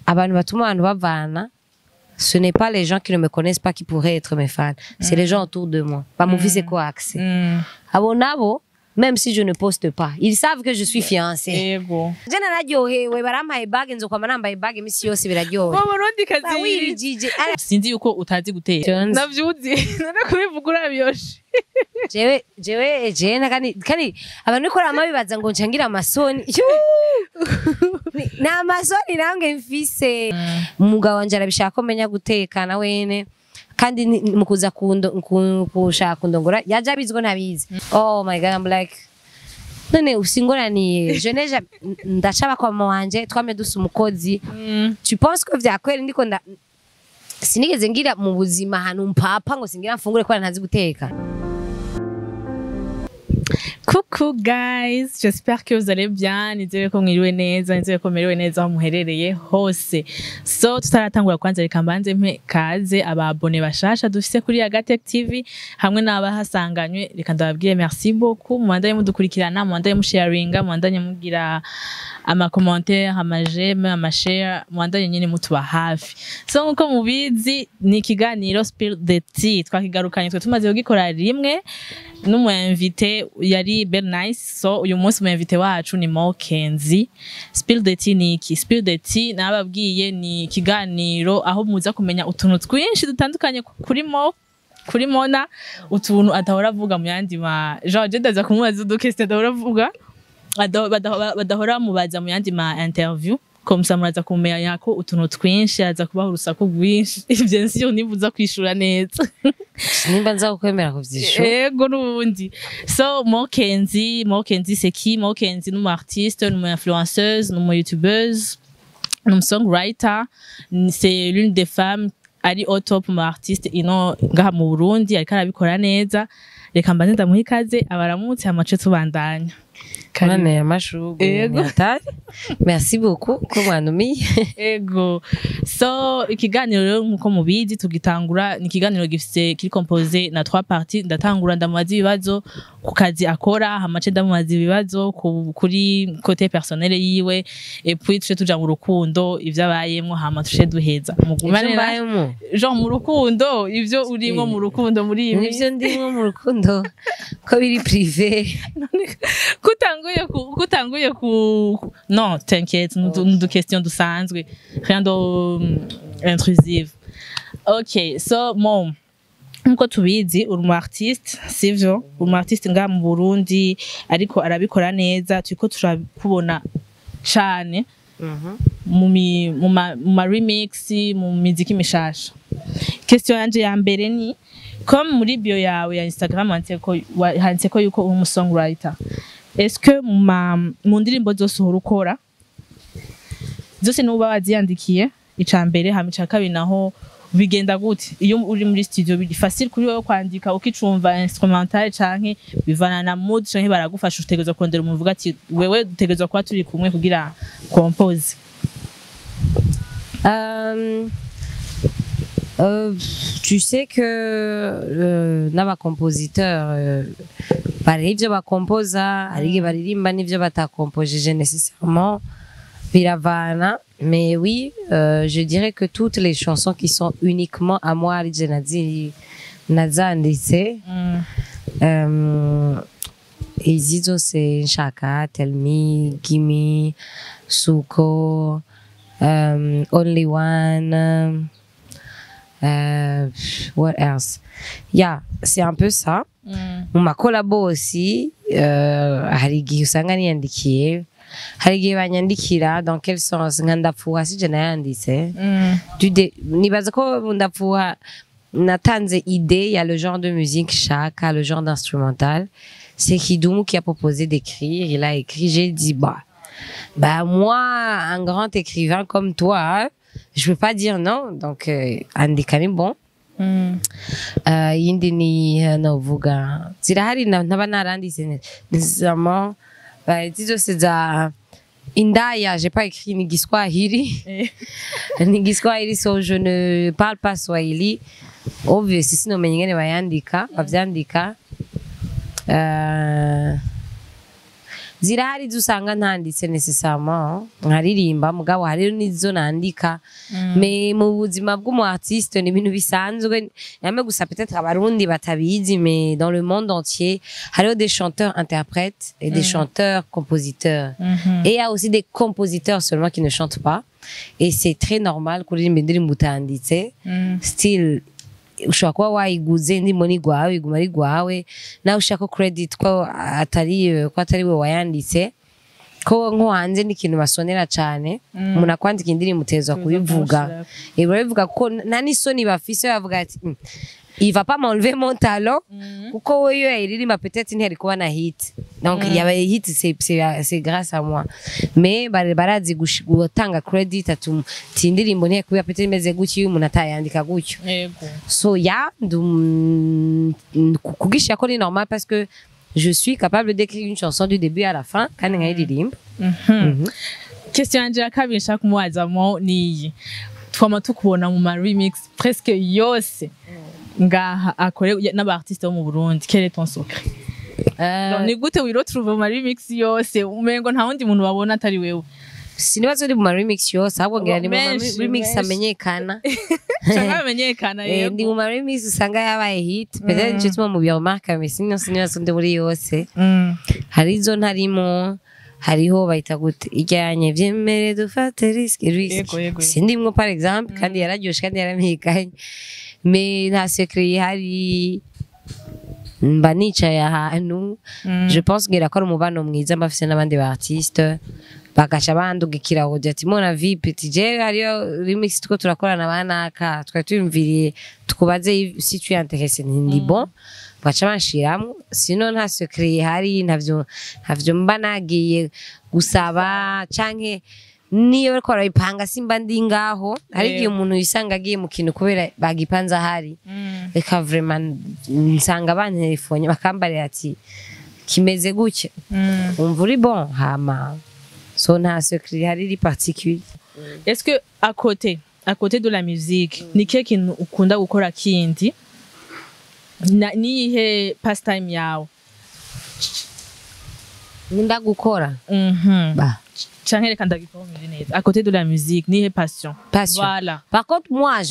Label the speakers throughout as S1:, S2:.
S1: abantu batuma abantu bavana, ce n'est pas les gens qui ne me connaissent pas qui pourraient être mes fans, c'est les gens autour de moi. Bamufise ko accès. Abo nabo, même si je ne poste pas, ils savent que je suis fiancée.
S2: Yego.
S1: Je nararyohewe barampaye bag nzokwama nambaye bag imisi yose biraryohe.
S2: Barundi kazi.
S1: Wirijije.
S2: Sinzi yuko utazi gutera. Navyuzi. None kubivuga urabiyoshe.
S1: jewe kandi abantu ko rama bibaza ngo ncangira amasoni. Na amasoni nange mfise. Umugabo wanje arabishaka ko menya guteka na wene. Kandi mukuza kushaka kundongora yaje abizwe ntabizi. Oh my god, I'm like none usingoraniye je neja ndacaba kwa mama wanje twame dusa umukozi. Tu penses que vyakwera ndiko sinigeze ngira mu buzima hanu mpapa ngo singira mfungure kwa ntazi guteka.
S2: Coucou guys, j'espère que vous allez bien. Nizere ko mwiriwe neza, nizere ko meriwe neza aho muherereye hose. So tutaratangura kwanza reka mbanze mpe kaze ababone bashasha dufise kuri Agatek TV hamwe n'abahasanganywe. Reka ndababwiye merci beaucoup. Mwandanye mudukurikirana, mwandanye musharinga, mwandanye mugira ama commentaire, ama j'aime, ama share, mwandanye nyine mutuba hafi. So nkuko mubizi ni ikiganiro Spill the Tea. Twakigarukanye twe tumaze kugikora rimwe n'umu invité yari Bernice. So uyu munsi mu invité wacu ni Mokenzi. Spill the Tea ni iki? Spill the Tea nababwiye ni ikiganiro aho muza kumenya utuntu twinshi dutandukanye kuri Mona, utuntu atahora avuga mu yandi ma genre je ndaza kumubaza udukeste atahora avuga badahora mubaza mu yandi ma interview. Comme ça muraza kumenya ko utuntu twinshi aza kubaho urusaku rwinshi. Ivyo nsiyo nibuza kwishura neza.
S1: Nimba nza kukwemera kuvyishura.
S2: Yego nubundi. So Mokenzi c'est qui? Mokenzi ni artiste, ni influenceuse, ni youtubeuse, ni songwriter. C'est l'une des femmes ari au top mu artiste ino ngaha mu Burundi, ariko arabikora neza. Reka mbanze ndamuha ikaze abaramutse amace tubandanya.
S1: Kanane ya mashurugwe nyatari. Merci beaucoup ko mwanumiye.
S2: Ego. So ikiganiro rero nkuko mubizi tugitangura ni ikiganiro gifise kiri composé na 3 parties. Ndatangura ndamubaza ibibazo ku kazi akora, hamace ndamubaza ibibazo kuri côté personnel yiwe, et puis tuce tuja mu rukundo ivyo abayemwo hama tuce duheza.
S1: Mugumane bayemo.
S2: Jean mu rukundo ivyo urimwo mu rukundo muri ibi.
S1: Ivyo ndimwo mu rukundo ko biri privé.
S2: Kutanguye ku non t'inquiète, nous questions dusanzwe, rien d'intrusive. OK, so mom nkuko tubizi uri artiste sivyo, uri artiste nga mu Burundi ariko arabikora neza, turiko turabona cyane mu ma remix, mu muziki mishasha. Question yanje ya mbere ni comme muri bio yawe ya Instagram handitse ko yuko uri songwriter. Est-ce que mu ndirimbo zose urukora zose nuba waziyandikiye icambere hamica kabiri naho bigenda gute iyo uri muri studio? Biri facile kuri wowe kwandika ukicumva instrumental canke bivana na mood canke baragufasha utegezwa kondera umuvuga ati wewe dutegezwa kwa turi kumwe kugira compose?
S1: Tu sais que n'aba compositeur bari ivyo bakompoza arige baririmba n'ivyo batakompojeje nécessairement biravana. Mais oui, je dirais que toutes les chansons qui sont uniquement à moi nazanditse izizo c'est Nshaka, Tell Me, Gimme, Suko, Only One, what else? Yeah, c'est un peu ça. Mu collabo aussi hari igihe usanga niyandikiye, hari igihe banyandikira dans quel sens nkandapfuha sije nayanditse. Nibaza ko ndapfuha natanze idée, il y a le genre de musique Chaka, le genre d'instrumental. C'est Kidumu qui a proposé d'écrire, il a écrit, j'ai dit bah moi un grand écrivain comme toi, je peux pas dire non, donc andikani bon. Yindi ni navuga zirahari ntaba naranditse nécessairement zose za indaya. J'ai pas écrit ni Giswahili ni Giswahili, so je ne parle pas Swahili. Obviously sino menye ngene bayandika bavyandika zirahari zusanga ntanditse nécessairement nkaririmba mugabo hari nizo nandika mais mu buzima bw'umu artiste ni ibintu bisanzwe yame gusa peut-être abarundi batabizi mais dans le monde entier hariho des chanteurs interprètes et des chanteurs compositeurs et il y a aussi des compositeurs seulement qui ne chantent pas et c'est très normal kuririmba indirimbo utanditse still ushobora kuba wayiguze ndimo ni gwawe iguma ari gwawe nawe ushaka credit ko atari we wayanditse ko nko hanze ni ikintu basonera cyane umuntu akwandika indirimbo utezwa kubivuga bivuga ko nta n'isoni bafise bavuga ati il va pas m'enlever mon talent kuko we yo yiririmba peut-être ntiyari kuba na hit donc il y avait hit c'est grâce à moi mais barazi gutanga credit atindirimbo ntiye kuba peut-être imeze gutyo uyu umuntu atayandika gutyo so ya kugisha ko ni normal parce que je suis capable d'écrire une chanson du début à la fin kandi nkayiririmba
S2: question yanje ya kabiri nshaka kumuwazamo niyi twama tukubona mu ma remix presque yose ngaha akore n'abartiste bo mu Burundi quel est ton secret ni gute wirotrouve mu remix yose umengo nta wundi muntu babona atari wewe
S1: sinibazo ndi mu remix yose ahubwo ngira ni mu remix amenyekana
S2: cyangwa amenyekana yego
S1: ndi mu remix usanga yabaye hit peut-être je mu biomarque mais sinibazo ndi muri yose hari izo ntarimo hariho bayita gute ijyanye vyemere dufate risque sindimwo par exemple kandi yararyoshe kandi yaramikanye mais nta secret hari mba nicaye ahantu je pense ngira ko ari umubano mwiza mbafise n'abandi ba artiste bagaca bandugikira audio ati mon avis petit je hariyo remix tuko turakorana banaka twari tuyumviriye tukubaze si tu es intéressé ndi bon baca banshiramo sino nta secret hari ntavyo mba nagiye gusaba canke niyo bariko barayipanga simba ndi ngaho hari igihe umuntu yisanga agiye mu kintu kubera bagipanza hari reka vraiment nsanga bantelefone bakambarira ati kimeze gutya umva uri bon hama so nta secret hari particulier.
S2: Est-ce que à côté de la musique ni kihe kintu ukunda gukora kindi nihe pastime yawe
S1: nkunda gukora
S2: bah change les candidats à côté de la musique ni passion.
S1: Voilà. Par contre moi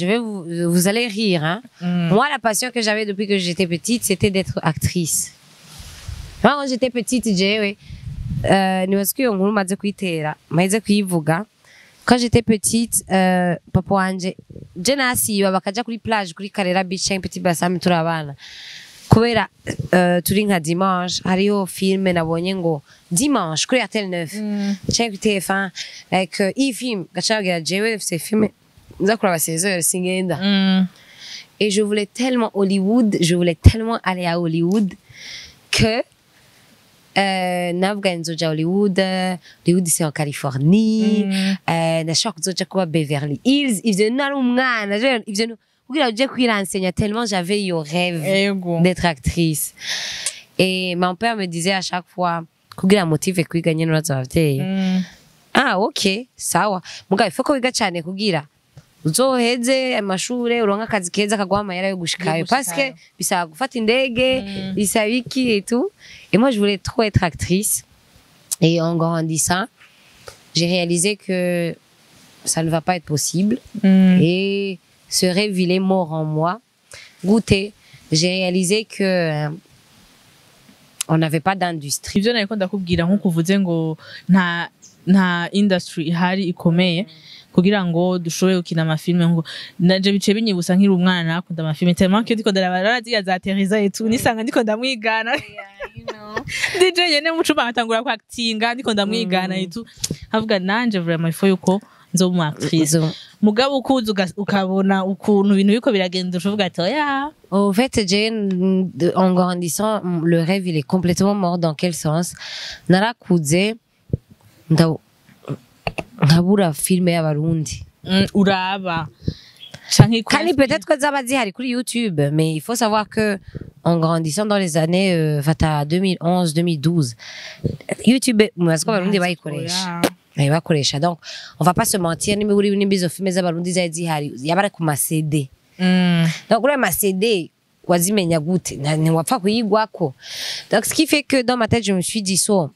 S1: vous allez rire hein. Moi la passion que j'avais depuis que j'étais petite c'était d'être actrice. Quand j'étais petite j'ai ni parce que nguru maze kwitera maze kwivuga quand j'étais petite papa wanje je nasiba bakaja kuri plage kuri Karera Beach un petit bassin turabana kubera turi nka dimanche hariho filme nabonye ngo dimanche kuri RTL 9 cyangwa TF1 like film gacagira jewe c'est film nzakura ba 16h singenda et je voulais tellement aller à Hollywood que nabwo nzoja Hollywood c'est en Californie nashaka kuzoja kuba Beverly Hills ivyo nari umwana ivyo kugira uje kwiransenya tellement j'avais eu rêve d'être actrice et mon père me disait à chaque fois kugira motive kwiga nyene uraza abavyeyi ok sawa mugabe foko wiga cyane kugira uzoheze amashure uronka akazi keza kaguha amayera yo gushikayo parce que bisaba gufata indege bisaba iki et tout et moi je voulais trop être actrice et en grandissant j'ai réalisé que ça ne va pas être possible et ce rêve il est mort en moi. Goûter, j'ai réalisé que on n'avait pas d'industrie.
S2: Ivyo nariko ndakubwira nko kuvuze ngo nta industry ihari ikomeye kugira ngo dushobore gukina amafilme ngo naje bice binyibusa nkiri umwana nakunda amafilme tellement que ndiko ndarabara za Teresa et tout nisanga ndiko ndamwigana DJ yene mucuma atangura kwa actinga ndiko ndamwigana et tout havuga nanje vraiment il faut yuko nzo actrice mugabo ukuza ukabona ukuntu ibintu biko biragenda uvuga ati oya.
S1: En fait, en grandissant, le rêve il est complètement mort. Dans quel sens? Narakuze nkabura filme y'abarundi
S2: uraba
S1: kandi peut-être que zaba zihari kuri YouTube, mais il faut savoir que en grandissant dans les années 2011 2012 YouTube mwasko abarundi bayikoresha donc on va pas se mentir nimbizo filme z'abarundi zihari yabara ku ma CD donc ure ma CD wazimenya gute ntiwapfa kuyigwako donc ce qui fait que dans ma tête je me suis dit so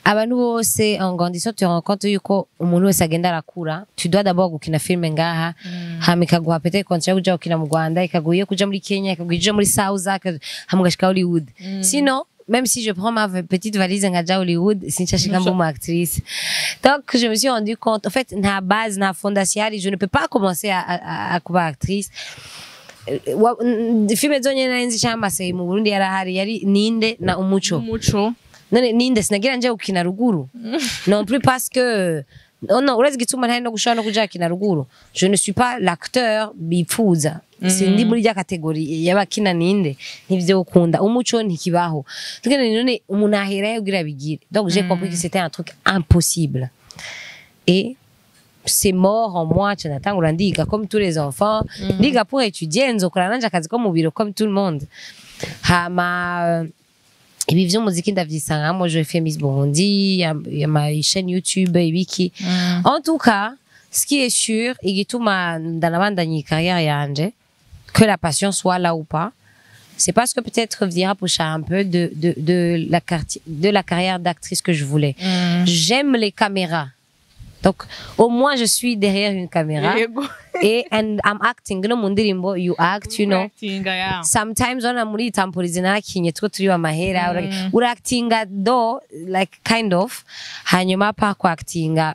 S1: abantu bose en grandissant tu rends compte yuko umuntu wese agenda arakura tu dois d'abord gukina filme ngaha hama ikaguha peut-être contrat yo kuja gukina mu Rwanda ikaguha yo kuja muri Kenya ikaguha muri South hama ugashika Hollywood sinon même si je prends ma petite valise ngaja Hollywood sinchashika mbo actrice donc je me suis rendu compte en fait na base na fondation je ne peux pas commencer à kuba actrice filme zonye naenzi chamba sei mu Burundi yari ninde na umuco none ninde sinagira nje gukina ruguru non plus parce que non uretse gituma ntari no gushaka no kuja kina ruguru je ne suis pas l'acteur bifuza sindi muri ya catégorie y'abakina ninde nivyo ukunda umuco ntikibaho tukene none umuntu ahera yogira bigire donc j'ai compris que c'était un truc impossible et c'est mort en moi natangura ndiga comme tous les enfants ndiga pour étudier nzokora nanje akazi ko mu biro comme tout le monde hama ibi vy'umuziki ndavyisangamo je fais Miss Burundi ya ma chaîne YouTube ibiki en tout cas ce qui est sûr igituma ndanabandanya carrière yanje que la passion soit là ou pas c'est parce que peut-être viendra pousser un peu de la carrière d'actrice que je voulais j'aime les caméras donc au moins je suis derrière une caméra and I'm acting no mundirimbo you act you know sometimes on amuri tamporize narakinye two turi wa mahera ura actinga do like kind of hanyuma pa kwa actinga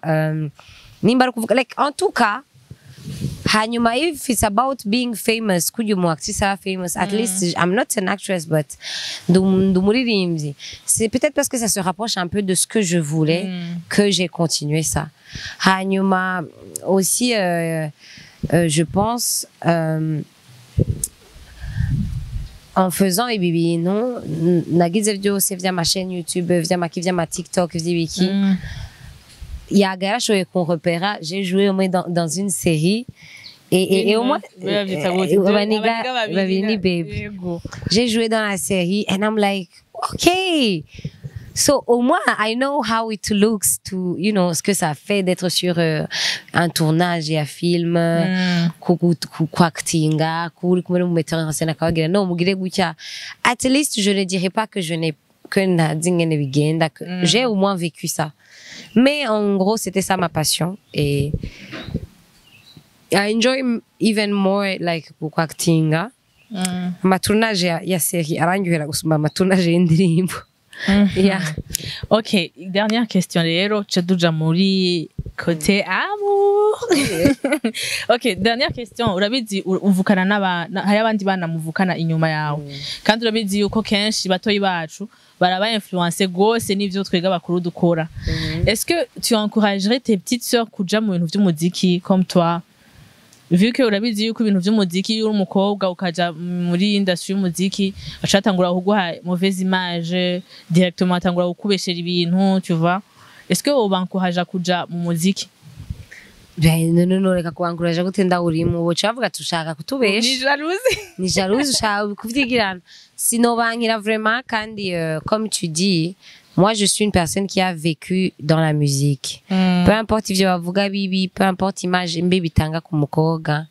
S1: nimba kuvuga like en tout cas hanyuma if it's about being famous could you more actrice famous at least I'm not an actress but ndumuririmbyi c'est peut-être parce que ça se rapproche un peu de ce que je voulais que j'ai continué ça hanyuma aussi je pense en faisant ibintu nagize byose vya ma chaîne YouTube vya ma TikTok vy'ibiki yagara shoye qu'on repéra j'ai joué au moins dans une série et au moins j'ai joué dans la série and I'm like okay so au moins I know how it looks to you know ce que ça fait d'être sur un tournage et un film actinga kuri kumwe mu metteur en scène akabagira no mugire gutya at least je ne dirais pas que je n'ai que nadingene bigenda j'ai au moins vécu ça mais en gros c'était ça ma passion et I enjoy even more like actinga ma tournage ya série arangiwera gusumba ma tournage y'indirimbo yeah.
S2: Ok, dernière question rero tuja muri côté amour. Ok, dernière question urabizi uvukana hari abandi bana muvukana inyuma yawe kandi urabizi yuko kenshi batoyi bacu baraba influencer gose n'ivyo twega bakuru dukora est-ce que tu encouragerais tes petites sœurs kuja mu bintu vy'umuziki comme toi vu que urabizi yuko ibintu vy'umuziki uri umukobwa ukaja muri industry y'umuziki acatangura kuguha mauvaise image directement atangura kukubeshera ibintu tu vois est-ce que obankoraja kuja mu muziki
S1: ben non reka kubankoraja gutenda urimo bo cavuga tushaka kutubesha ni jalousie ushaka kuvyigirana sinobankira vraiment kandi comme tu dis moi je suis une personne qui a vécu dans la musique peu importe ivyo bavuga bibi peu importe image mbe bitanga ku mukobwa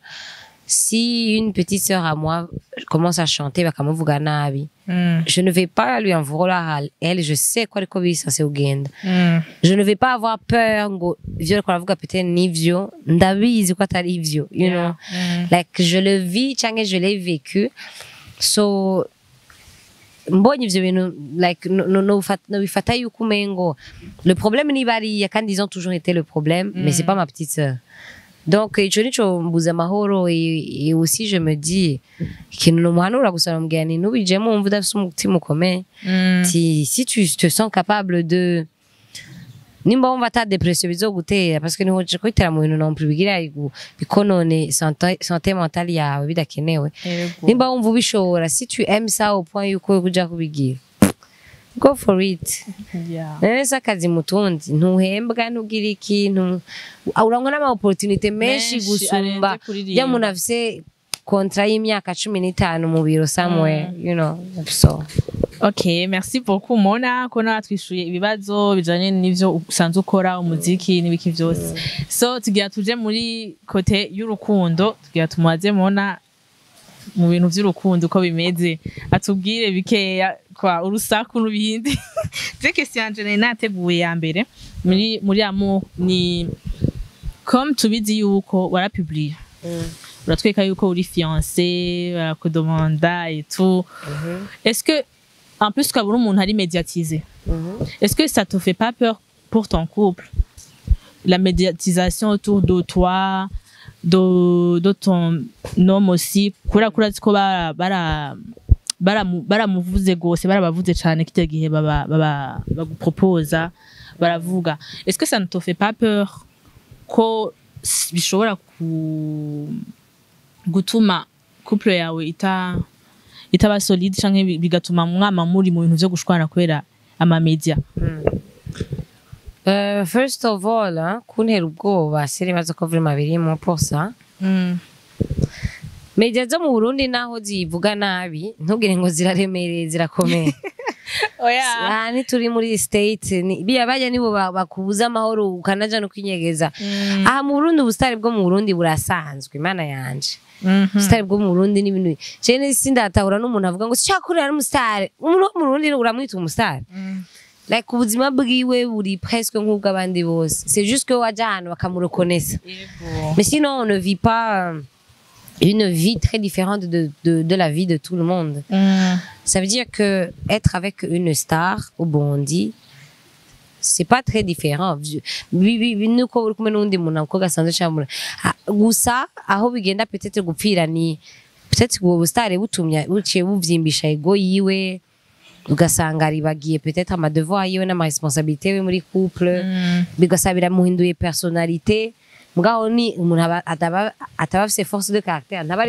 S1: si une petite sœur à moi commence à chanter bakamuvuga nabi je ne vais pas lui en vouloir à elle je sais quoi ariko bisase ugenda je ne vais pas avoir peur ngo ivyo ariko aravuga peut-être nivyo ndabizi ko atari ivyo you know like je le vis canke je l'ai vécu so mbonye ivyo bintu like no bifata yuko umengo le problème ni bariya kandi ils ont toujours été le problème mais c'est pas ma petite sœur donc ico nico mbuza amahoro et aussi je me dis ikintu nomuhanura gusa namubwira ni nubijemo wumva udafise umutima ukomeye si tu te sens capable de nimba wumva ata depression bizogutera parce que niho kwitera mu bintu non plus bigira bikonone santé mentale yawe bidakenewe nimba wumva ubishobora si tu aimes ça au point yuko kuja kubigira go for it neza kazi mutundi ntuhembwa ntugira ikintu urangwa n'ama opportunité menshi gusumba ya muntu afise contrat y'imyaka 15 mu biro somewhere you know so
S2: Ok, merci beaucoup Mona kona twishuye ibibazo bijanye n'ivyo usanzwe ukora umuziki n'ibiki vyose. So tugira tuje muri kote y'urukundo tugira tumubaze Mona mu bintu vy'urukundo uko bimeze atubwire bikeya kwa urusaku n'ibindi je question yanje nari nateguye ya mbere muri amour ni comme tubizi yuko warapublie uratweka yuko uri fiancé barakudomanda et tout est-ce que en plus ukabura umuntu ari médiatisé est-ce que ça te fait pas peur pour ton couple la médiatisation autour de toi de ton homme aussi kura ko baramuvuze gose barabavuze cyane kite gihe baguproposa baravuga est-ce que ça ne te fait pas peur ko bishobora gutuma couple yawe itaba solide canke bigatuma mwama muri mu bintu byo gushwana kubera ama media
S1: first of all kuntera ubwoba siri baza ko vraiment birimo posa media zo mu Burundi naho zivuga nabi ntugire ngo ziraremereye zirakomeye oya ni turi muri state biya baje nibo bakubuza amahoro ukanaja no kwinyegeza aha mu Burundi ubustari bwo mu Burundi burasanzwe imana yanje ubustari bwo mu Burundi n'ibintu cyane sindatahura n'umuntu avuga ngo cyakurira n'umustari umuntu wo mu Burundi uramwita umustari like ubuzima bwiwe buri presque nk'ubwo abandi bose c'est juste que waja hano bakamureconnaître mais sinon on ne vit pas une vie très différente de la vie de tout le monde. Ça veut dire que être avec une star au Burundi, c'est pas très différent. Nuko uri kumwe n'undi muntu uko gasanzwe cyamura. Gusa aho bigenda peut-être gupfira ni peut-être ngo star butumya buciye buvyimbisha ego yiwe ugasanga ribagiye peut-être ama devoir yiwe n'ama responsabilité we muri couple bigasabira muhinduye personnalité. Mugabo ni umuntu ataba afise force de caractère n'aba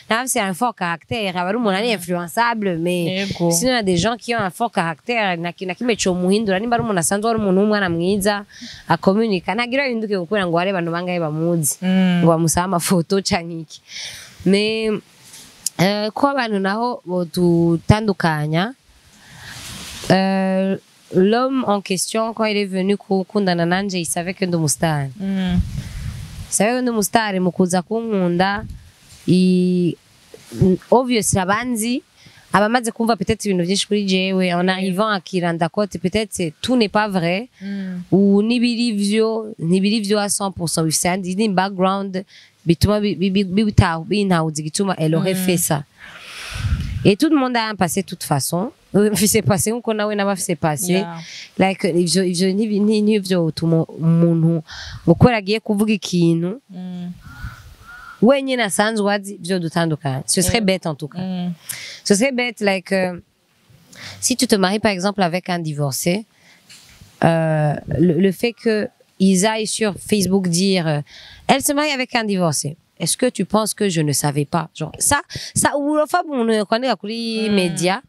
S1: afise un fort caractère aba ari umuntu ari influençable mais sinon il y a des gens qui ont un fort caractère nakimecho muhindura nimba ari umuntu asanzwe ari umuntu w'umwana mwiza akomunika nagira binduke gukora ngo areba bangaye bamuzi ngo bamusaba amafoto canke iki mais ko abantu naho tutandukanya l'homme en question quand il est venu kukundana nanje il savait que ndi umustar sabe ndi umustar mukuza kunkunda obviously abanzi abamaze kumva peut-être ibintu byinshi kuri jewe en arrivant à Kiranda Côte peut-être tout n'est pas vrai ou nibiri vyo à 100% bifise ni background bituma bintawuzi gituma elle aurait fait ça et tout le monde a passé de toute façon c'est passé nkuko nawe nabafise passé like ivyo nivyo utuma umuntu gukora agiye kuvuga ikintu wenyine asanzwe azi byo dutandukanye ce serait bête en tout cas ce serait bête like si tu te maries par exemple avec un divorcé le fait que ils aillent sur Facebook dire elle se marie avec un divorcé. Est-ce que tu penses que je ne savais pas? Genre, ça, urofa umuntu kwandika kuri media.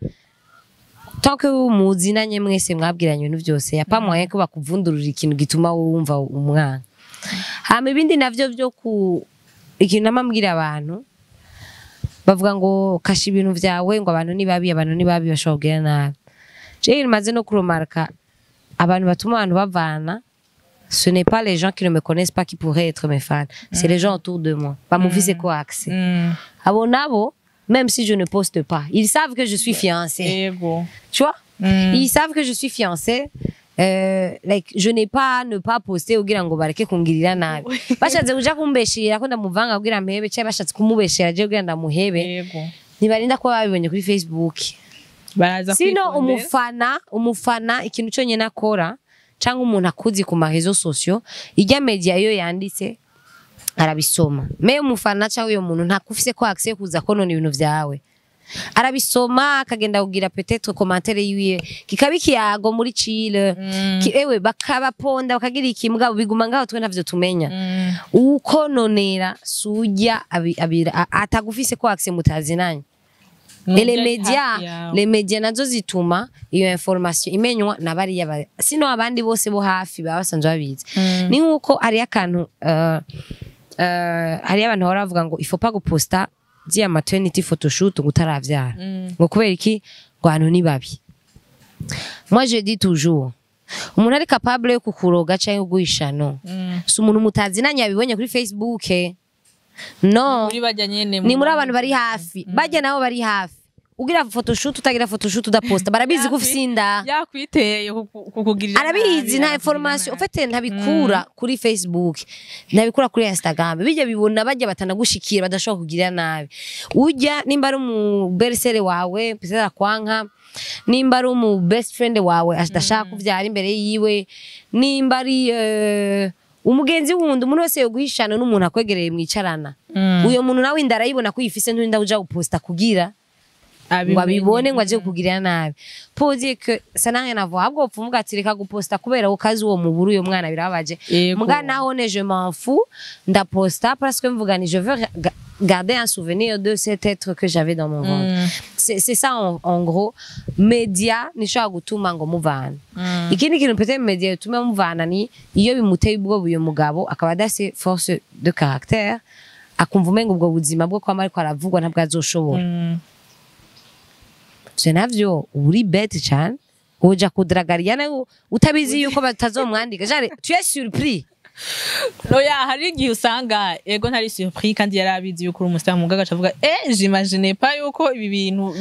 S1: Tant que muzinanye mwese mwabwiranye ibintu byose, y a pas moyen ko bakuvundurira ikintu gituma wumva umwana. Hama ibindi navyo byo ku ikintu namambwira abantu bavuga ngo kasha ibintu vyawe ngo abantu ni babi bashobora nabi. Je maze no kuromarka abantu batuma abantu bavana. Ce n'est pas les gens qui ne me connaissent pas qui pourraient être mes fans. C'est les gens autour de moi. Pas mon fils quoi accès. Abonabo, même si je ne poste pas, ils savent que je suis fiancée. Tu vois? Ils savent que je suis fiancée. Like, je n'ai pas ne pas poster kugira ngo bareke kungirira nabi. Bashatse kuja kumbeshira ko ndamuvanga kugira mpebe cyo bashatse kumubeshera je kugira ndamuhebe. Nibarinda ko babibonye kuri Facebook. Sino umufana ikintu cyo nyene akora cyangwa umuntu akuzi ku marezo sociaux ijya media yo yanditse arabisoma me umufana cyangwa uyo muntu ntakufise ko access kuza konona ibintu vyawe arabisoma akagenda kugira peut-être commentaire yiwe kikabikiyago muri Chile ewe bakabaponda bakagira ikimbwa biguma ngaho twe ntavyo tumenya ukononera sujya atagufise ko access mutazinanye les médias nazo zituma iyo information imenywa nabariya sino abandi bose bo hafi babasanzwe babizi ni nkuko ari akantu hari abantu baravuga ngo il faut pas guposta dia maternity photoshoot gutaravyara ngo kubera iki ngo hano ni babi. Moi je dis toujours umuntu ari capable yo kukuroga cyangwa guhishano si umuntu mutazinanye yabibonye kuri Facebook no
S2: muri bajya nyene
S1: ni muri abantu bari hafi bajya nabo bari hafi ugira photoshoot utagira photoshoot udaposta barabizi ko ufise inda
S2: yakwiteye kukugirira
S1: arabizi nta information ufite ntabikura kuri Facebook ntabikura kuri Instagram bijya bibona bajya batanagushikira badashobora kugira nabi ujya nimba ari mu bersere wawe pizza kwanka nimba ari mu best friend wawe ashaka kuvyara imbere yiwe nimba ari umugenzi wundi umuntu wese yo guhishana n'umuntu akwegereye mwicarana uyo muntu nawe indara yibona ko yifise n'inda uja guposta kugira ngo abibone ngo aje kugirira nabi pose que ça n'a rien à voir ahubwo upfumuga ati reka guposta kubera ukazi uwo muburu uyo mwana birababaje muga naho ne je m'en fous ndaposta parce que mvuga ni je veux garder un souvenir de cet être que j'avais dans mon ventre c'est ça en gros media nishaka gutuma ngo muvana ikindi kintu peut-être media gutuma muvana ni iyo bimuteye ubwo uyo mugabo akaba adase force de caractère akumva umenga ubwo buzima bwo kwa mariko aravugwa ntabwo azoshobora je navyo uri bête cyane uja kudragariana utabizi yuko batazomwandika jare tu es surpris
S2: no ya hari igihe usanga ego ntari surpris kandi yarabizi yuko uri umusitari mugaga avuga j'imagine pas yuko ibi bintu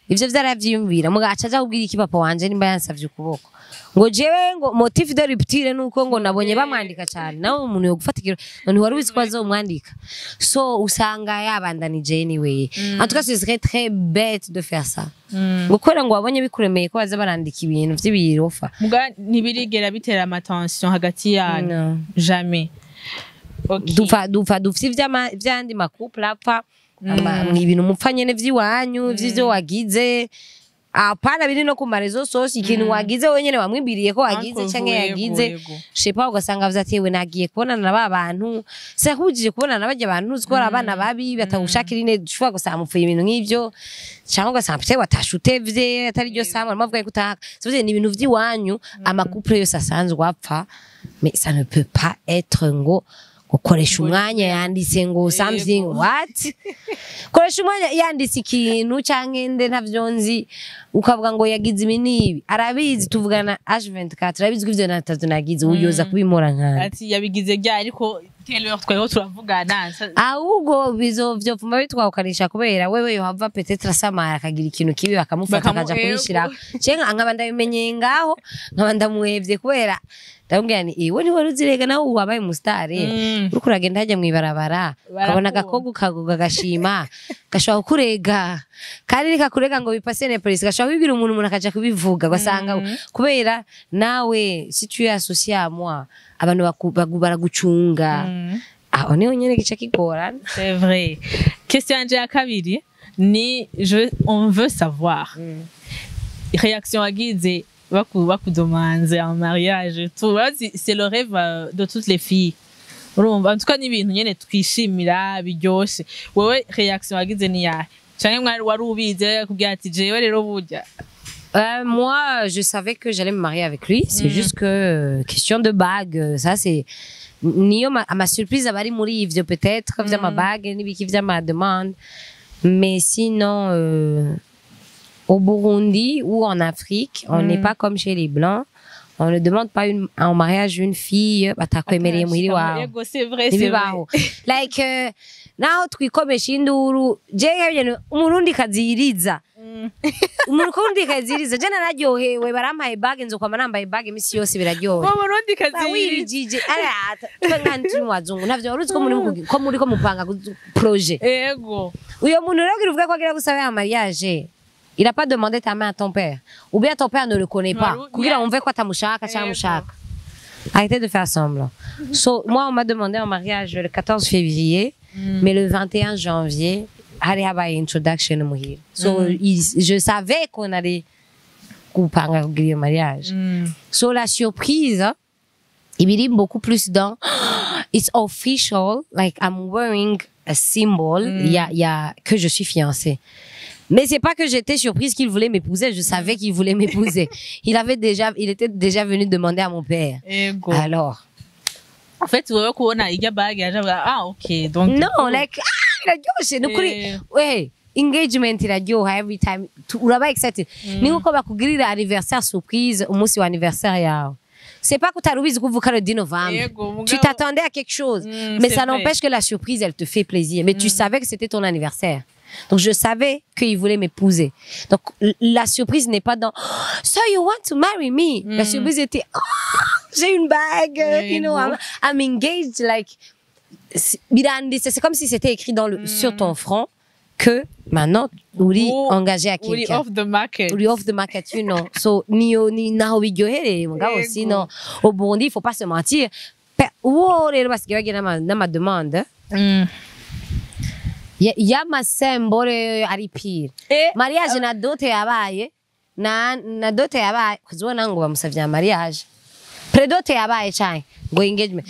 S1: ivyo vyaravyiyumvira mugaca aja kubwira iki papa wanje nimba yansavye ukuboko ngo jewe ngo motif de rupture nuko ngo nabonye bamwandika cyane nawe umuntu yo gufatikira none wari ubizi ko azomwandika so usanga yabandanije anyway en tout cas ce serait très bête de faire ça gukora ngo wabonye bikuremeye ko baza barandika ibintu vy'ibirofa
S2: muga ntibirigera bitera amatension hagati yanyu jamais
S1: dufite ivy'andi makouple apfa ibintu mupfa nyene vy'iwanyu vy'ivyo wagize apana biri no ku marezo sose ikintu wagize wenyene wamwibiriye ko wagize canke yagize shepa ugasanga vyatewe nagiye kubonana naba bantu se hujije kubonana nabajya abantu uzikora abana babi batagushakira ine dushobora gusanga mupfuye ibintu nk'ivyo cyangwa ugasanga pete watashutevye atari ryo samwe amavuga yuko utaka c'est ni ibintu vy'iwanyu amakouple yose asanzwe apfa mais ça ne peut pas être ngo ukoresha umwanya yanditse ngo something what koresha umwanya yanditse ikintu canke nde ntavyonzi ukavuga ngo yagize ibinibi arabizi tuvugana H24 arabizi ko ivyo natatu nagize uyoza kubimora nkana
S2: ati yabigize rya ariko Taylor twego turavugana
S1: ahubwo bizovyo vuma bitwaukanisha kubera wewe yohava peut-être samara akagira ikintu kibi bakamufata akaja kubishira cenga nkaba ndabimenye ngaho nkaba ndamuhevye kubera ndabwira ni iwe ni wari uzirega nawe wabaye mustare uriko uragenda hajya mwibarabara kabona gakogu kaguga gashima gashobora kurega kandi rikakurega ngo bipase ne police gashobora kubibwira umuntu akaja kubivuga gasanga kubera nawe si tu es associé à moi abantu baragucunga aho niho nyene gica kigorana
S2: c'est vrai question anje ya kabiri ni on veut savoir réaction agize bakudomanze en mariage c'est le rêve de toutes les filles urumva en tout cas ni ibintu nyene twishimira biryoshe wewe réaction agize ni yahe cyane mwari wari ubize kugira ati jewe rero burya
S1: moi je savais que j'allais me marier avec lui c'est juste que question de bague ça c'est niyo ma surprise abari muri ivyo peut-être vy'ama bague n'ibiki vy'ama demande mais sinon au Burundi ou en Afrique, on n'est pas comme chez les Blancs. On ne demande pas en mariage une fille.
S2: C'est vrai, c'est vrai.
S1: Like, naho twikomesha induru, jewe umurundi kaziriza. Umurundi kaziriza. Je nararyohewe barampaye bag nzokwama nambaye bag imisi yose biraryohe.
S2: Umurundi kaziriza.
S1: Twangana turi mu wazungu ntavyo waruzi ko muri ko mupanga projet.
S2: Yego.
S1: Uyo muntu rero uvuga ko agira gusaba ya mariage. Il n'a pas demandé ta main à ton père. Ou bien ton père ne le connaît pas. Kugira on veut quoi ta mouchaka, cha mouchaka. Arrêtez de faire semblant. So, moi, on m'a demandé en mariage le 14 février, mais le 21 janvier, I have an introduction muhira. So, je savais qu'on allait couper le mariage. So, la surprise, il me dit beaucoup plus dans it's official, like I'm wearing a symbol, il y a que je suis fiancée. Mais c'est pas que j'étais surprise qu'il voulait m'épouser, je savais qu'il voulait m'épouser. Il était déjà venu demander à mon père.
S2: Ego.
S1: Alors.
S2: En fait, tu vois qu'on a une bague, ok, donc.
S1: Non, like, il a dit, c'est nous ouais, engagement, il a dit, every time, tu l'as excited. Ni uko bakugirira anniversaire surprise, umunsi wa anniversaire yao. c'est pas que tu as oublié le 10 novembre. Tu t'attendais à quelque chose. Mais ça n'empêche que la surprise, elle te fait plaisir. Mais tu savais que c'était ton anniversaire. Donc, je savais qu'il voulait m'épouser. Donc, la surprise n'est pas dans « So you want to marry me? » La surprise était « Oh, j'ai une bague, you know, I'm engaged. » Like, c'est comme si c'était écrit sur ton front que maintenant, uri engagé à quelqu'un.
S2: Uri off the market.
S1: Uri off the market, you know. So, ni naho bigohere, mon gars aussi, non. Au Burundi, il faut pas se mentir. Parce qu'il y a ma demande. Y'amasembore ari pire mariage na dote yabaye na dote yabaye kuzibona ngo bamusavye mariage predote yabaye cyane ngo engagement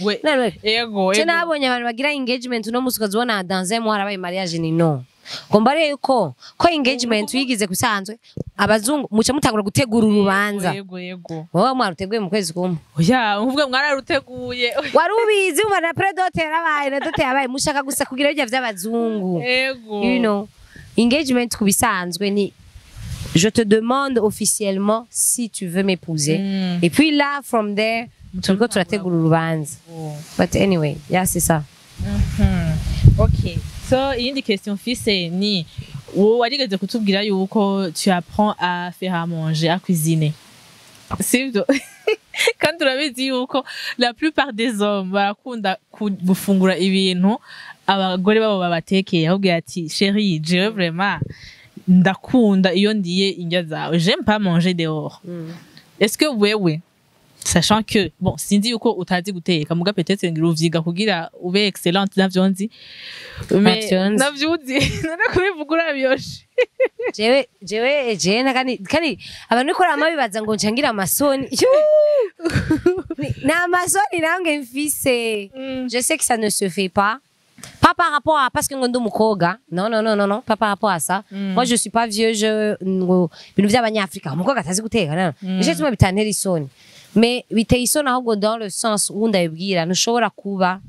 S2: yego
S1: cyo nabonye abantu bagira engagement no musuka zibona dans un mois arabaye mariage ni no ngombare yuko ko engagement uyigize kusanzwe abazungu muca mutangura gutegura urubanza
S2: yego
S1: wowe mwaruteguye mu kwezi kumwe
S2: oya uvuga mwararuteguye
S1: warubizi ubona predote yarabaye na dote yabaye mushaka gusa kugira ibyo by'abazungu
S2: yego
S1: you know engagement kubisanzwe ni je te demande officiellement si tu veux m'épouser et puis là from there turiko turategura urubanza but anyway yeah c'est ça
S2: OK so iyindi question fise ni wowe warigeze kutubwira yuko tu apprends à faire à manger à cuisiner sivyo kandi urabizi yuko la plupart des hommes barakunda gufungura ibintu abagore babo babatekeye ahubwo ati chérie je vraiment ndakunda iyo ndiye indya zawe j'aime pas manger dehors est-ce que wewe sachant que bon sinzi yuko utazi guteka muga peut-être ngira uvyiga kugira ube excellente navyonzi mais navyuzi nanakubivuga urabyoshe
S1: jewe kandi abantu ko ramabibaza ngo ncangira amasoni na amasoni nange mfise je sais que ça ne se fait pas par rapport à parce que ngondo mukoga non pas par rapport à ça moi je suis pas vieux bintu by'abanyafrika umukoga atazi guteka non je tuma bitantera isoni mais biteye isoni ahubwo dans le sens où ndabibwira ntushobora kuba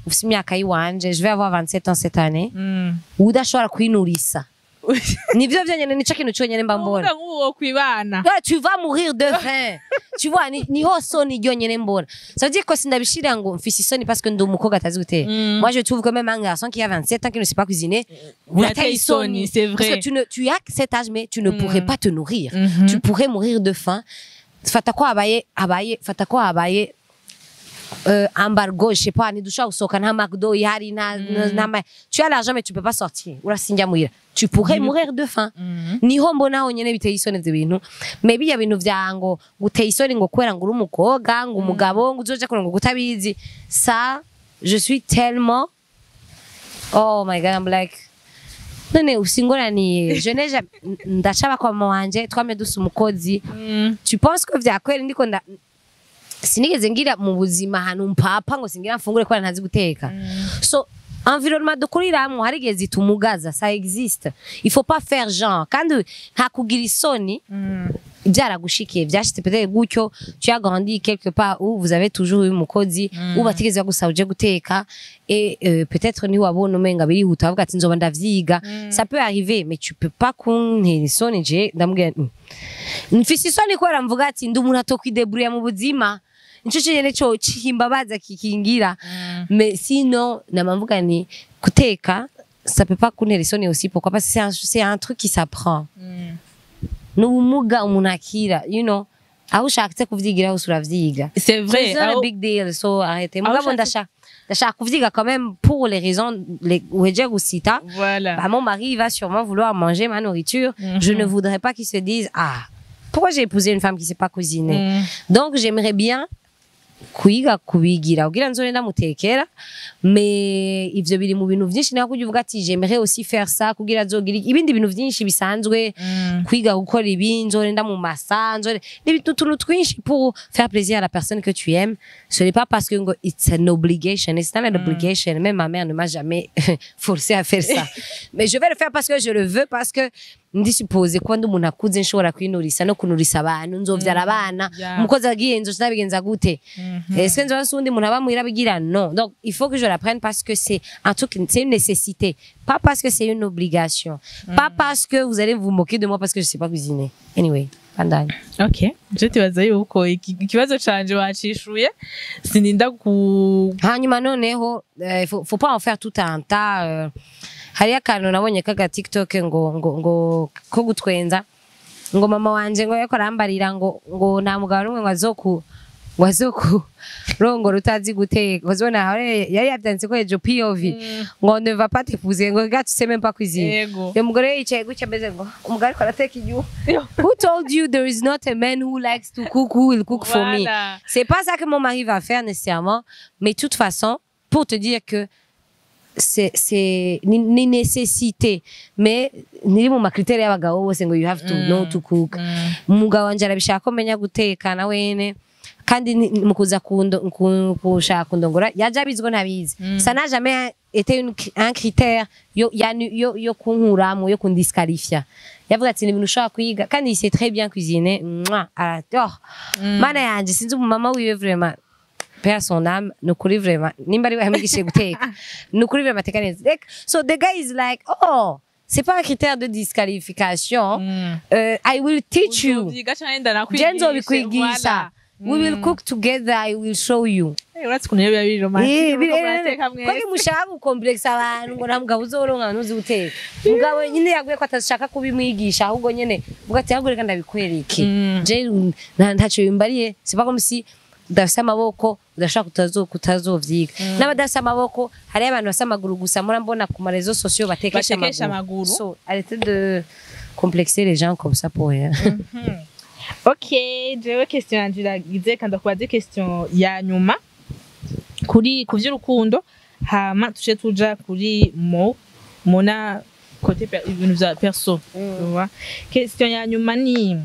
S1: ufite imyaka yiwanje je vais avoir 27 ans cette année udashobora kwinurisa nivyo byonyene nico kintu cyonyene mba mbona
S2: nguwo kwibana
S1: tu vas mourir de faim tu vois ni ho soni ryonyene mbona ça veut dire que sindabishira ngo mfise isoni parce que ndi umukoga atazi guteka moi je trouve que même un garçon qui a 27 ans qui ne sait pas cuisiner
S2: t'as isoni c'est vrai
S1: parce que tu as cet âge mais tu ne pourrais pas te nourrir tu pourrais mourir de faim fata ko abaye embargo je sais pas ni dusha usoka nta McDo ihari na tu as l'argent mais tu peux pas sortir urasinjya muhira tu pourrais mourir de faim niho mbona honyene biteye isoni ivyo bintu maybe ya bintu vyango guteye isoni ngo kwera ngo urumukoga ngo umugabo ngo uzoje kurongo gutabizi ça je suis tellement oh my god I'm like none usingoraniye je n'ai jamais ndashaba kwa mama wanje twame dusa umukozi tu penses que vyakwera ndiko sinigeze ngira mu buzima hanu mpapa ngo singira mfungure kwa ntazi guteka so environnement dukuriramwe harigeze itumugaza ça existe il faut pas faire genre kandi hakugira isoni byaragushikiye byashitse peut-être gutyo tu as grandi quelque part où vous avez toujours eu umukozi où batigeze gusaba uje guteka et peut-être ni wabona umenga biri hutavuga ati nzoba ndavyiga ça peut arriver mais tu peux pas kuntera isoni je ndambwira mfise isoni kwera mvuga ati ndi umuntu atokwidebrouiller mu buzima nico cyene cyo cyimbabaza kikingira mais sinon namamvuga ni kuteka ça peut pas kuntera isoni aussi pourquoi parce que c'est un truc qui s'apprend n'ubumuga umuntu akira you know aho ushakitse kuvyigira aho uravyiga
S2: c'est vrai
S1: c'est un big deal so arrêtez mugabo ndashaka kuvyiga quand même pour les raisons uheje gusita
S2: voilà
S1: bah mon mari va sûrement vouloir manger ma nourriture je ne voudrais pas qu'il se dise ah pourquoi j'ai épousé une femme qui sait pas cuisiner donc j'aimerais bien kuiga kubigira ugira nzore ndamutekera mais ivyo biri mu bintu vyinshi nako uvuga ati j'aimerais aussi faire ça kugira zogira ibindi bintu vyinshi bisanzwe kwiga gukora ibi nzore ndamu masa nzore n'ibintu twinshi pour faire plaisir à la personne que tu aimes ce n'est pas parce que it's an obligation it's not an obligation même ma mère ne m'a jamais forcé à faire ça mais je vais le faire parce que je le veux parce que ndisupose ko ndi umuntu akuze nshobora kwinurisa no kunurisa abantu nzovyara abana umukozi agiye nzo nabigenza gute est-ce que nzo sundi umuntu abamuhira bigira non donc il faut que je l'apprenne parce que c'est un truc c'est une nécessité pas parce que c'est une obligation pas parce que vous allez vous moquer de moi parce que je sais pas cuisiner anyway bandanye.
S2: Okay, je tibaza yuko ikibazo canje wacishuye sininda ku
S1: hanyuma noneho faut pas en faire tout un tas hari akantu nabonye kaga TikTok ngo ko gutwenza ngo mama wanje ngo yako arambarira ngo nta mugabo numwe ngo azoku rongo rutazi guteka uzona yari yabyanditse ko ejo POV ngo ne va pas t'épouser ngo gars tu sais même pas cuisiner yo mugore yicaye gutya meze ngo umugabo ariko arateka igihu. Who told you there is not a man who likes to cook, who will cook for me? C'est pas ça que mon mari va faire nécessairement, mais de toute façon pour te dire que c'est une nécessité, mais niri mu makriteri y'abagabo bose ngo you have to know to cook. Umugabo wanje arabishaka ko menya guteka na wene kandi mukuza kushaka kundongora yaje abizgo ntabizi. Ça n'a jamais été un critère yo kunkuramo yo kundisqualifier. Yavuga ati ibintu ushaka kwiga kandi il sait très bien cuisiner. Alors mana yanje sinzi umama wiwe vraiment père son âme nukuri vraiment nimba ari wahamigishe guteka nukuri vraiment teka neza. So the guy is like, oh, c'est pas un critère de disqualification. I will teach you. Jenzo bikwigisha. We will cook together. I will show you.
S2: Uretse kuntu biba biri romantic.
S1: Kwaki mushaka gukomplexa abantu ngo namugabo uzoronka nuzi guteka. Mugabo nyine yaguye ko atashaka kubimwigisha ahubwo nyene mugati yagureka ndabikwereke. Je ntacho bimbariye siba comme si udafise amaboko udashaka kutazovyiga. N'abadafise amaboko hari abantu basa amaguru gusa murambona ku marezo sociaux batekesha amaguru. So arrêtez de complexer les gens comme ça pour rien.
S2: Okay, jewe question yanje iragize kandi akubaze question ya nyuma kuri kuvy'urukundo hama tuje tuja kuri mona côté ibintu vya perso. Question ya nyuma ni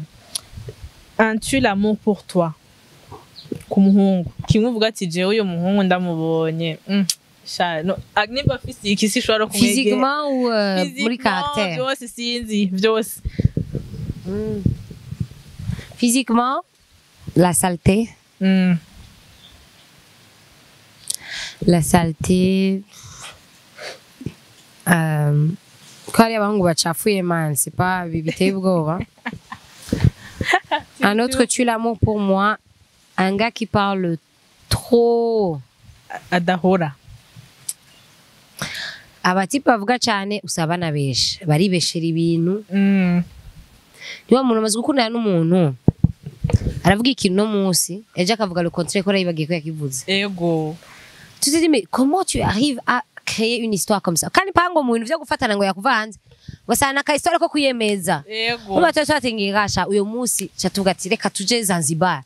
S2: as-tu l'amour pour toi? Ku muhungu kimuvuga ati jewe uyo muhungu ndamubonye no agniba physique si shobora kumwegera
S1: physiquement ou muri caractère
S2: byose sinzi byose.
S1: Physiquement, la saleté. La saleté. Quand il y a un bachafuye man, c'est pas bibité ubwoba. Un autre tue l'amour pour moi, un gars qui parle trop.
S2: Adahora.
S1: Abatipe bavuga cyane usabana beshe, baribeshera ibintu. Niba umuntu amaze gukundana n'umuntu aravuga ikintu no munsi ejo akavuga le contraire ko arayibagiye ko yakivuze.
S2: Ego.
S1: Tu te dis mais comment tu arrives à créer une histoire comme ça? Kandi pango mu bintu byo gufatana ngo yakuvanze. Wasana ka histoire ko kuyemeza.
S2: Ego.
S1: Uba twatingiye gasha uyo munsi cyatuga ati reka tuje Zanzibar.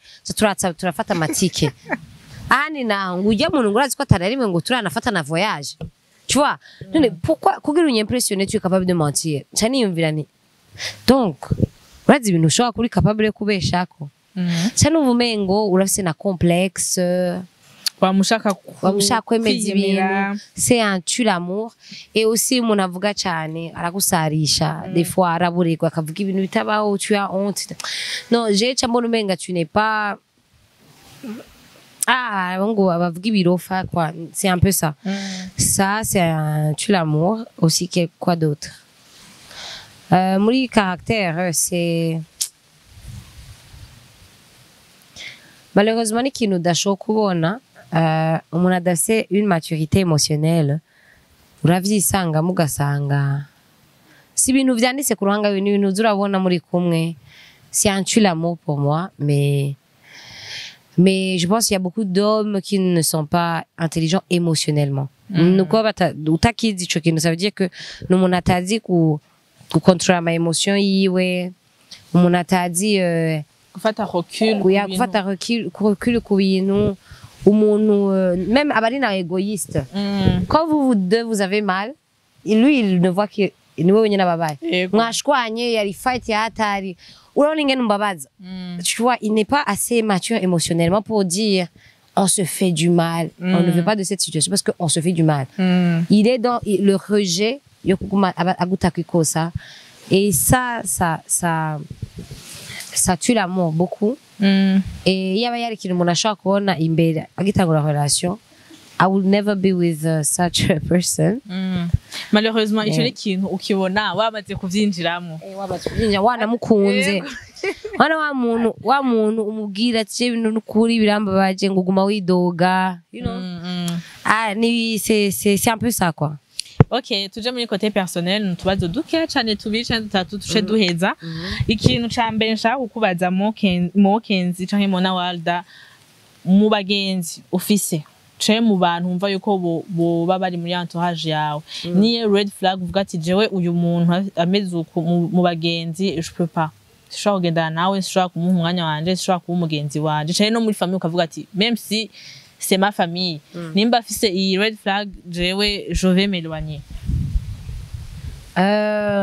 S1: Turafata matike. Ani na ngujya muntu ngurazi ko atararimwe ngo turanafata na voyage. Tu vois? Pourquoi kugira une impression tu es capable de mentir? Cyane yumvira ni. Donc, urazi ibintu ushobora kuri capable kubeshako. Cyane ubumengo urafise na complexe.
S2: Wamushaka
S1: kwemeza ibintu. C'est un tue l'amour. Et aussi umuntu avuga cyane aragusarisha. Des fois araburirwa akavuga ibintu bitabaho, tu as honte. Non, j'ai chambona umenga tu n'es pas bongo bavuga ibirofa quoi. C'est un peu ça. Ça c'est un tue l'amour aussi quoi d'autre. Muri caractère c'est malheureusement ikintu udashobora kubona umuntu adafise une maturité émotionnelle uravyisanga mugasanga si ibintu vyanditse ku ruhanga ibintu uzurabona muri kumwe. C'est un tue l'amour pour moi, mais je pense qu'il y a beaucoup d'hommes qui ne sont pas intelligents émotionnellement. Nuko utakizi ico kintu ça veut dire que n'umuntu atazi contrôler ma émotion yiwe, umuntu atazi
S2: gufata
S1: recul ku bintu, umuntu même abari na égoïste. Quand vous deux vous avez mal, lui il ne voit que niwe wenyine ababaye. Mwashwanye yari fight ya hatari urabona ingene umbabaza. Tu vois, il n'est pas assez mature émotionnellement pour dire on se fait du mal. On ne veut pas de cette situation parce qu'on se fait du mal. Il est dans le rejet. Et ça tue l'amour beaucoup. Et il y a qui nous relation. I will never be with such a person.
S2: malheureusement ico ni ikintu ukibona wamaze kuvyinjiramo
S1: wamaze kuvyinjira wanamukunze wana wa muntu umubwira ati ibintu n'ukuri birambabaje ngo guma widoga you know ni c'est un peu ça quoi.
S2: Ok, tuje muri côté personnel nutubazo duke cyane tubiri cyane dutatu tushe duheza. Ikintu ca mbere nshaka kukubaza Mokenzi canke Mona Walda mu bagenzi ufise ce mu bantu umva yuko bo bari muri entourage yawe niye red flag uvuga ati jewe uyu muntu ameze uko mu bagenzi je peux pas sishobora kugendana nawe sishobora kumuha umwanya wanje sishobora kuba umugenzi wanje cyane no muri famille ukavuga ati même si c'est ma famille nimba afise iyi red flag jewe je vais m'éloigner.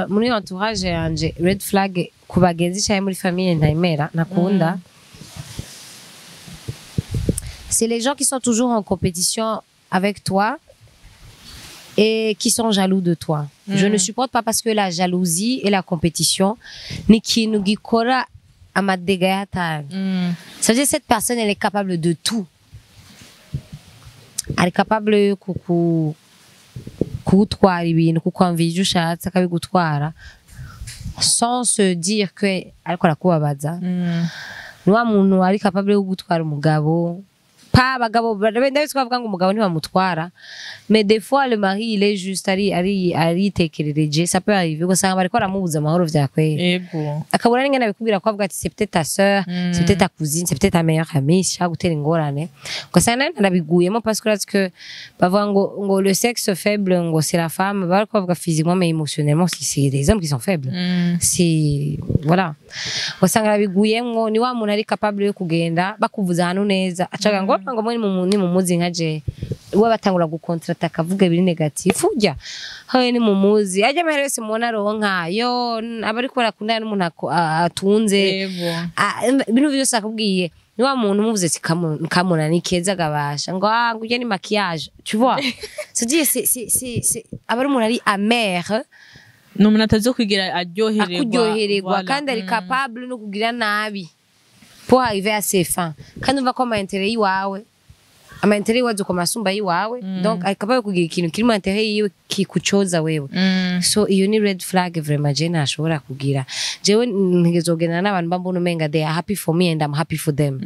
S1: Muri entourage yanje red flag ku bagenzi cyane muri famille ntayimera nakunda c'est les gens qui sont toujours en compétition avec toi et qui sont jaloux de toi. Je ne supporte pas parce que la jalousie et la compétition ni kintu gikora amadega y'atari. Ça veut dire cette personne elle est capable de tout. Elle est capable kugutwara ibintu kukwamvira ivyo ushatse akabigutwara sans se dire que ariko arakubabaza. Ni wa muntu ari capable yo kugutwara umugabo pas abagabo ndabizi bavuga ngo umugabo ntibamutwara mais des fois le mari il est juste ari tekerereje ça peut arriver ugasanga bariko aramubuza amahoro vyakwera
S2: Yego
S1: akabura n'ingene abikubwira ko avuga ati c'est peut-être ta sœur c'est peut-être ta cousine c'est peut-être ta meilleure amie shaka gutera ingorane ugasanga narabiguyemo parce que bavuga ngo le sexe faible ngo c'est la femme bariko bavuga physiquement mais émotionnellement c'est des hommes qui sont faibles c'est voilà ugasanga narabiguyemo ni wa muntu ari capable yo kugenda bakuvuza hano neza acaga ngo mwe ni mumuzi nkaje uwo batangura gukontrata akavuga biri negatif ujya haye ni mumuzi ajya mahere wese mubona ronka yo abari ko barakundana n'umuntu atunze ibintu byose akubwiye ni wa muntu umuvuze ati kamuna ni keza gabasha ngo nguje ni maquillage tu vois c'est abari umuntu ari amer
S2: no umuntu atazokwigira
S1: aryohererwa kandi ari capable no kugira nabi pour arriver à ses fins. Quand on va comme intérêt yiwawe ama intérêt yiwawe uko masumba yiwawe donc akaba kugira ikintu kiri mu intérêt yiwe kikucoza wewe so iyo ni red flag vraiment je nashobora kugira jewe ntigezogena n'abantu bambona umenga they are happy for me and I'm happy for them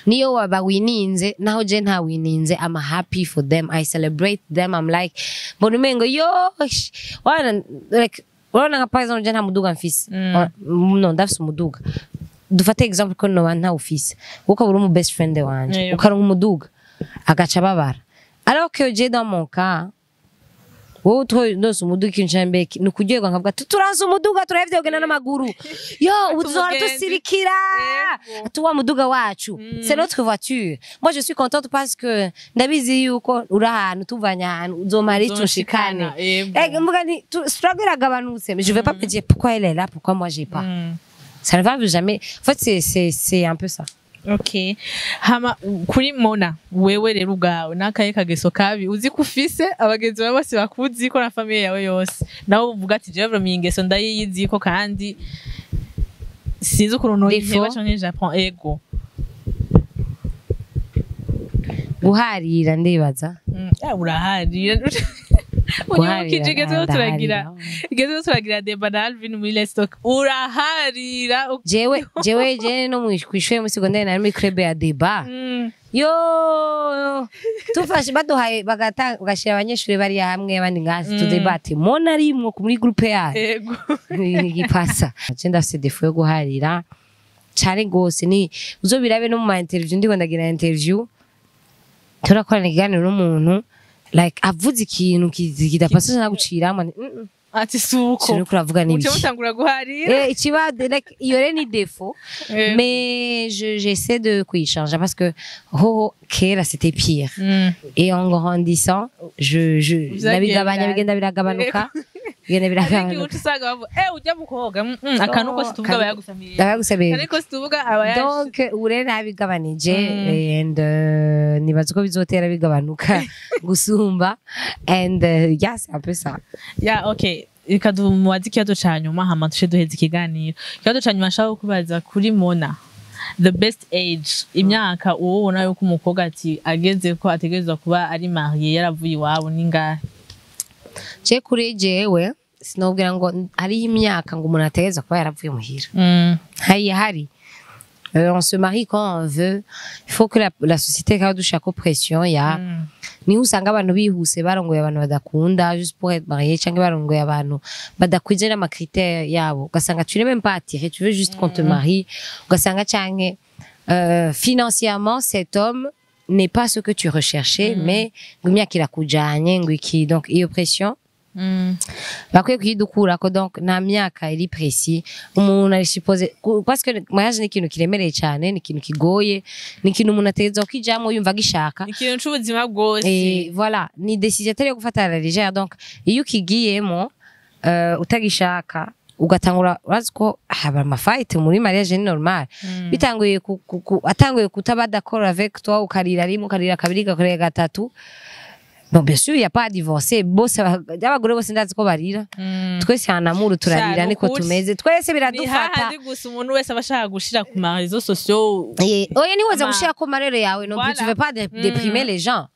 S1: niyo waba wininze naho je nta wininze I'm happy for them I celebrate them I'm like mbona umengo yo wana like wana nka par exemple je nta muduga mfise non ndafise umuduga dufate exemple ko no nta office uko buri mu best friend wanje ukaronka umuduga agaca babara alors que je dans mon cas wowe twose umuduga kinjambe nukugirwa nkavuga turaza umuduga turayevye kugenda n'amaguru yo uzora dusirikira tuwa muduga wacu c'est notre voiture moi je suis contente parce que ndabizi yuko urahantu tuvanya ahantu uzomara itushikane mvuga ni struggle agabanutse mais je vais pas me dire pourquoi elle est là pourquoi moi j'ai pas ça ne va jamais. En fait, c'est un peu ça.
S2: Ok. Hama kuri Mona wewe rero ugawe nakaye kageso kabi uzi kufise abagenzi bawe bose bakuzi ko na famille yawe yose nawe uvuga ati je vraiment ingeso ndayizi ko kandi sinzi ukuntu iheba canke Japon ego
S1: guharira ndibaza
S2: uraharira Igezo turagira deba na Alvin muri Lestock uraharira jewe
S1: no mwishure mu secondaire na muri club ya deba yo tufashe baduhaye bagashira abanyeshure bari hamwe abandi ngasi to debate Mona arimwo muri groupe yayo
S2: yego
S1: igipasa cyenda se defo yo guharira cyane gose ni uzobirabe no mu interview ndiko ndagira interview turakorana ikiganiro n'umuntu like avuze ikintu kidapasa naguciramo
S2: ati suko
S1: cyo kuravuga nibi
S2: cyo mutangura guharira
S1: ikiba like yore ni défaut mais j'essaie de changer parce que kera c'était pire et en grandissant je nabigabanya bigenda biragabanuka bigenda biragabanuka
S2: utusanga ujya mukoga akanu ko situvuga bayagusamiye ariko situvuga abayaje
S1: donc ure nabigabanije and nibaza ko bizotera bigabanuka gusumba and yes un peu ça
S2: ok ikadumazi kiyato cyanyuma hama tushe duheza ikiganiro kiyato cyanyuma shaka kubaza kuri Mona the best age imyaka uwo ubona yuko umukobwa ati ageze ko ategerezwa kuba ari marié yaravuye iwabo ningahe
S1: je kuri jewe sinobwira ngo hariho imyaka ngo umuntu ategeza kuba yaravuye muhira hari on se marie quand on veut il faut que la société quand dushaka pression ya niho usanga abantu bihuse barongoye abantu badakunda juste pour être marié cyangwa barongoye abantu badakwije n'ama critères yabo ugasanga tu n'es même pas attiré tu veux juste qu'on te marie ugasanga cyangwa financièrement cet homme n'est pas ce que tu recherchais mais ngumya kirakujanye ngwiki donc iyo pression bakwiye kuyidukurako donc nta myaka iri précis umuntu ari supposé parce que mariage ni ikintu kiremereye cyane ni ikintu kigoye ni ikintu umuntu ategerezwa kwijamo yumva gishaka
S2: ni ikintu c'ubuzima bwose
S1: voilà ni décision atari yo gufata à la légère donc iyo ukigiyemo utagishaka ugatangura urazi ko haba amafight muri mariage ni normal bitanguye atanguye kutaba d'accord avec toi ukarira rimwe ukarira kabiri ukarira gatatu. Bon, bien sûr, il n'y a pas à divorcer. Bon, ça va. D'abord, gros, c'est n'importe quoi barira. Twese c'est un amour, turarira niko tumeze. Twese biradufata.
S2: Ni gusa umuntu wese abashaka gushira ku ma réseaux sociaux.
S1: Oya ni waza gushira ku marero yawe no plus tu veux pas déprimer les gens.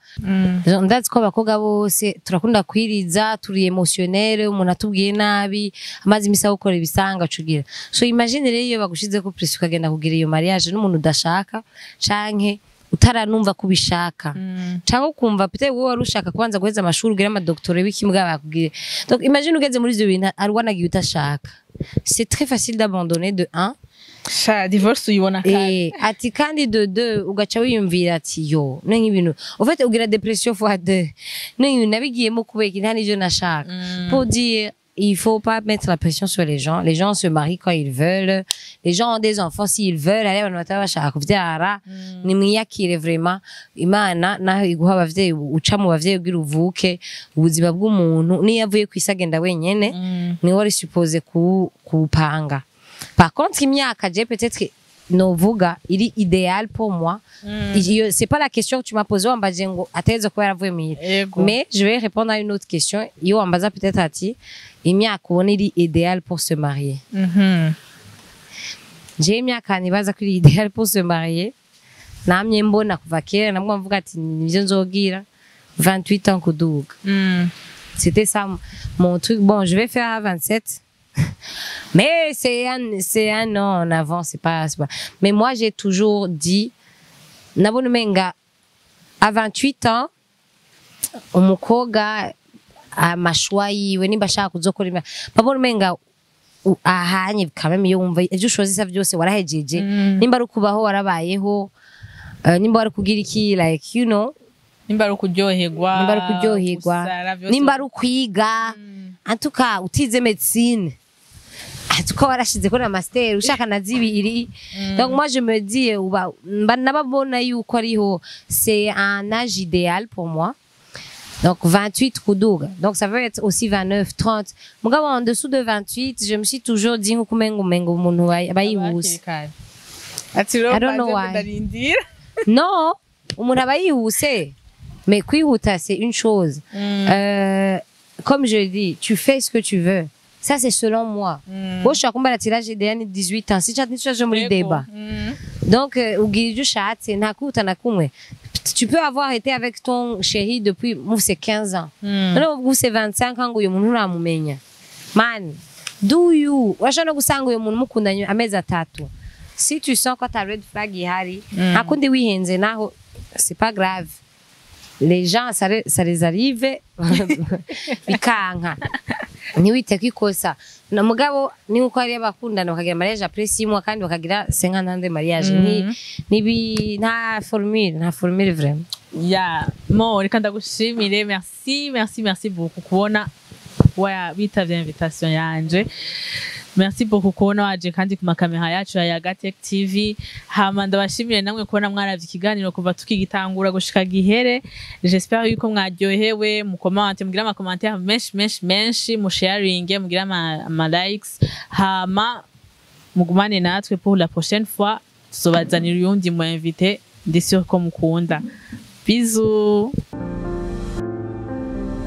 S1: Ndazi ko abakobwa bose turakunda kwiriza, turi émotionnel, umuntu atubwiye nabi, amazi imisa gukora ibisanga cugira. So imagine rero iyo bagushize ko press ukagenda kugira iyo mariage n'umuntu udashaka canke utaranumva kubishaka cyangwa ukumva peut-être wowe warushaka kwanza guheza amashuri ugira amadoctorat bikimubwa bakubwire. Donc imagine ugeze muri ivyo bintu arwanagiye utashaka. C'est très facile d'abandonner de 1
S2: divorce uyibona kandi
S1: ati kandi de 2 ugaca wiyumvira ati yo nenye ibintu en fait ugira dépression fois 2 nenye nabigiyemo kubeka nta n'ivyo nashaka pour dire il faut pas mettre la pression sur les gens. Les gens se marient quand ils veulent. Les gens ont des enfants s'ils veulent. Allez, on va bashaka kuvyara. Nimwiyakire vraiment. Imana naho iguha abavyeyi uca mu bavyeyi ugira uvuke ubuzima bw'umuntu niyo avuye kwisagenda wenyene ni wari supposé kupanga. Par contre, imyaka je peut-être novuga iri idéal pour moi. C'est pas la question que tu m'as posée ambaje ngo ateze ko yaravuye muhira. Mais je vais répondre à une autre question. Yo ambaza peut-être ati imyaka ubona iri idéal pour se marier. J'ai imyaka nibaza ko iri idéal pour se marier. Namye mbona kuva kera namwe mvuga ati nivyo nzogira 28 ans kuduga. C'était ça mon truc. Bon, je vais faire à 27. Mais c'est un an en avant, c'est pas. Mais moi, j'ai toujours dit, nabona menga à 28 ans, umukoga amashwa yiwe nimba ashaka kuzokora babona menga ahanye quand même iyo wumva ejo ushoza byose warahejeje nimba ari kubaho warabayeho nimba ari kugira iki like you know
S2: nimba ari kuryoherwa
S1: nimba ari kwiga antuka utize médecine tuko warashize ko na master ushaka na zibiri. Donc moi je me dis nababona yuko ariho c'est un âge idéal pour moi. Donc 28 kuduga. Donc ça veut être aussi 29 30. Mugabo en dessous de 28, je me suis toujours dit kumengo umuntu abayihuse.
S2: I don't know why.
S1: Non, umuntu abayihuse. Mais kwihuta c'est une chose. Comme je dis, tu fais ce que tu veux. Ça, c'est selon moi. Moi, je suis à combien de tirage idéal 18 ans. Si tu as je me débat. Donc, tu peux avoir été avec ton chéri depuis, c'est 15 ans. Non, c'est 25 ans, man, do you? Si tu sens que ta red flag c'est pas grave. Les gens, ça les arrive, bikanka. Niwite kwikosa. Na mugabo ni uko ari abakundana bakagira mariage après 6 mois kandi bakagira 50 ans de mariage. Ni nta formule vraiment.
S2: Ya, mo reka ndagushimire, merci beaucoup kubona waya bitavye invitation yanje. Merci beaucoup kubona waje kandi ku makamera yacu ya Gatech TV. Hama ndabashimire namwe kubona mwaravye ikiganiro kuva tukigitangura gushika gihere. J'espère yuko mwaryohewe mu comment mugira ama commentaire menshi mu sharing mugira ama likes. Hama mugumane natwe pour la prochaine fois tuzobazanira uyundi mu invité ndi sûr ko mukunda. Bisous.